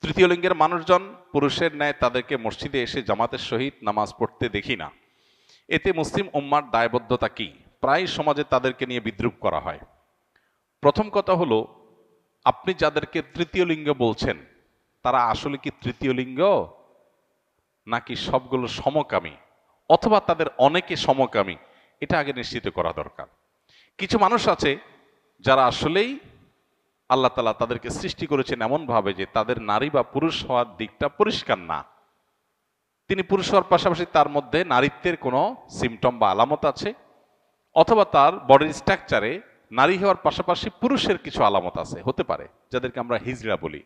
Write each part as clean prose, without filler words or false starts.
তৃতীয় লিঙ্গের মানুষজন পুরুষের ন্যায় তাদেরকে মসজিদে এসে জামাতের সহিত নামাজ পড়তে দেখি না। এতে মুসলিম উম্মার দায়বদ্ধতা কি? প্রায় সমাজে তাদেরকে নিয়ে বিদ্রূপ করা হয়। প্রথম কথা হলো, আপনি যাদেরকে তৃতীয় লিঙ্গ বলছেন তারা আসলে কি তৃতীয় লিঙ্গ, নাকি সবগুলো সমকামী, অথবা তাদের অনেকে সমকামী? এটা আগে নিশ্চিত করা দরকার। কিছু মানুষ আছে যারা আসলেই আল্লাহ তাআলা তাদেরকে সৃষ্টি করেছেন এমনভাবে যে তাদের নারী বা পুরুষ হওয়ার দিকটা পরিষ্কার না। তিনি পুরুষ হওয়ার পাশাপাশি তার মধ্যে নারীত্বের কোনো সিমটম বা আলামত আছে, অথবা তার বডির স্ট্রাকচারে নারী হওয়ার পাশাপাশি পুরুষের কিছু আলামত আছে, হতে পারে, যাদেরকে আমরা হিজড়া বলি।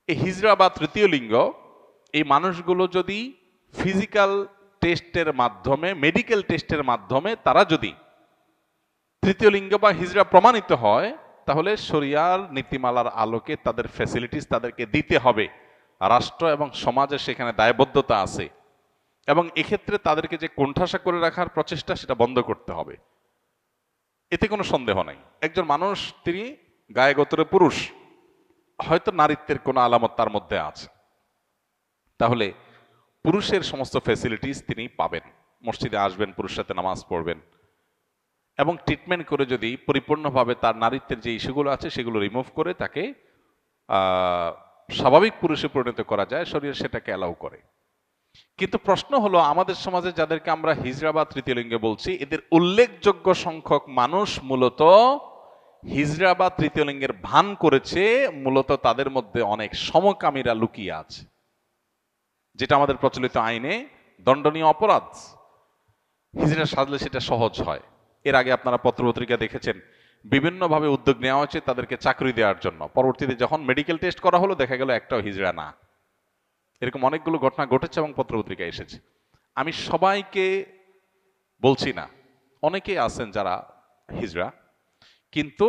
এই হিজড়া বা তৃতীয় লিঙ্গ, এই মানুষগুলো যদি ফিজিক্যাল টেস্টের মাধ্যমে, মেডিকেল টেস্টের মাধ্যমে তারা যদি তৃতীয় লিঙ্গ বা হিজড়া প্রমাণিত হয়, তাহলে শরিয়ার নীতিমালার আলোকে তাদের ফ্যাসিলিটিস তাদেরকে দিতে হবে। রাষ্ট্র এবং সমাজের সেখানে দায়বদ্ধতা আছে, এবং এক্ষেত্রে তাদেরকে যে কোণঠাসা করে রাখার প্রচেষ্টা, সেটা বন্ধ করতে হবে। এতে কোনো সন্দেহ নাই। একজন মানুষ, তিনি গায়ে গোত্রে পুরুষ, হয়তো নারীত্বের কোনো আলামত তার মধ্যে আছে, তাহলে পুরুষের সমস্ত ফ্যাসিলিটিস তিনি পাবেন। মসজিদে আসবেন, পুরুষের সাথে নামাজ পড়বেন, এবং ট্রিটমেন্ট করে যদি পরিপূর্ণভাবে তার নারীত্বের যে ইস্যুগুলো আছে সেগুলো রিমুভ করে তাকে স্বাভাবিক পুরুষে পরিণত করা যায়, শরীর সেটাকে অ্যালাউ করে। কিন্তু প্রশ্ন হলো, আমাদের সমাজে যাদেরকে আমরা হিজড়া বা তৃতীয় লিঙ্গে বলছি, এদের উল্লেখযোগ্য সংখ্যক মানুষ মূলত হিজড়া বা তৃতীয় লিঙ্গের ভান করেছে। মূলত তাদের মধ্যে অনেক সমকামীরা লুকিয়ে আছে, যেটা আমাদের প্রচলিত আইনে দণ্ডনীয় অপরাধ। হিজড়া সাজলে সেটা সহজ হয়। এর আগে আপনারা পত্রপত্রিকা দেখেছেন, বিভিন্নভাবে উদ্যোগ নেওয়া হয়েছে তাদেরকে চাকরি দেওয়ার জন্য। পরবর্তীতে যখন মেডিকেল টেস্ট করা হলো, দেখা গেল একটাও হিজড়া না। এরকম অনেকগুলো ঘটনা ঘটেছে এবং পত্রপত্রিকা এসেছে। আমি সবাইকে বলছি না, অনেকেই আছেন যারা হিজড়া, কিন্তু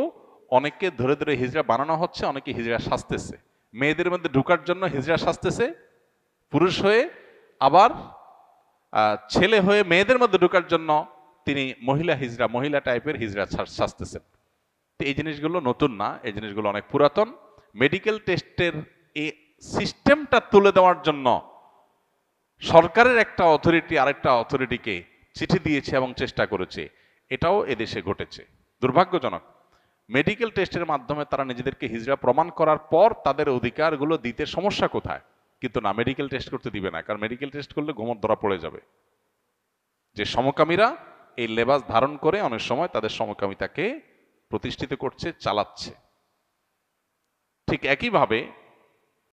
অনেককে ধরে ধরে হিজড়া বানানো হচ্ছে, অনেকে হিজড়া সাজতেছে। মেয়েদের মধ্যে ঢুকার জন্য হিজড়া সাজতেছে পুরুষ হয়ে, আবার ছেলে হয়ে মেয়েদের মধ্যে ঢুকার জন্য তিনি মহিলা হিজড়া, মহিলা টাইপের হিজড়া সাজতেছেন। তো এই জিনিসগুলো নতুন না, এই জিনিসগুলো অনেক পুরাতন। মেডিকেল টেস্টের এই সিস্টেমটা তুলে দেওয়ার জন্য সরকারের একটা অথরিটি আরেকটা অথরিটিকে চিঠি দিয়েছে এবং চেষ্টা করেছে, এটাও এদেশে ঘটেছে। দুর্ভাগ্যজনক। মেডিকেল টেস্টের মাধ্যমে তারা নিজেদেরকে হিজড়া প্রমাণ করার পর তাদের অধিকারগুলো দিতে সমস্যা কোথায়? কিন্তু না, মেডিকেল টেস্ট করতে দিবে না, কারণ মেডিকেল টেস্ট করলে গোমর ধরা পড়ে যাবে যে সমকামীরা এই লেবাস ধারণ করে অনেক সময় তাদের সমকামিতাকে প্রতিষ্ঠিত করছে, চালাচ্ছে। ঠিক একইভাবে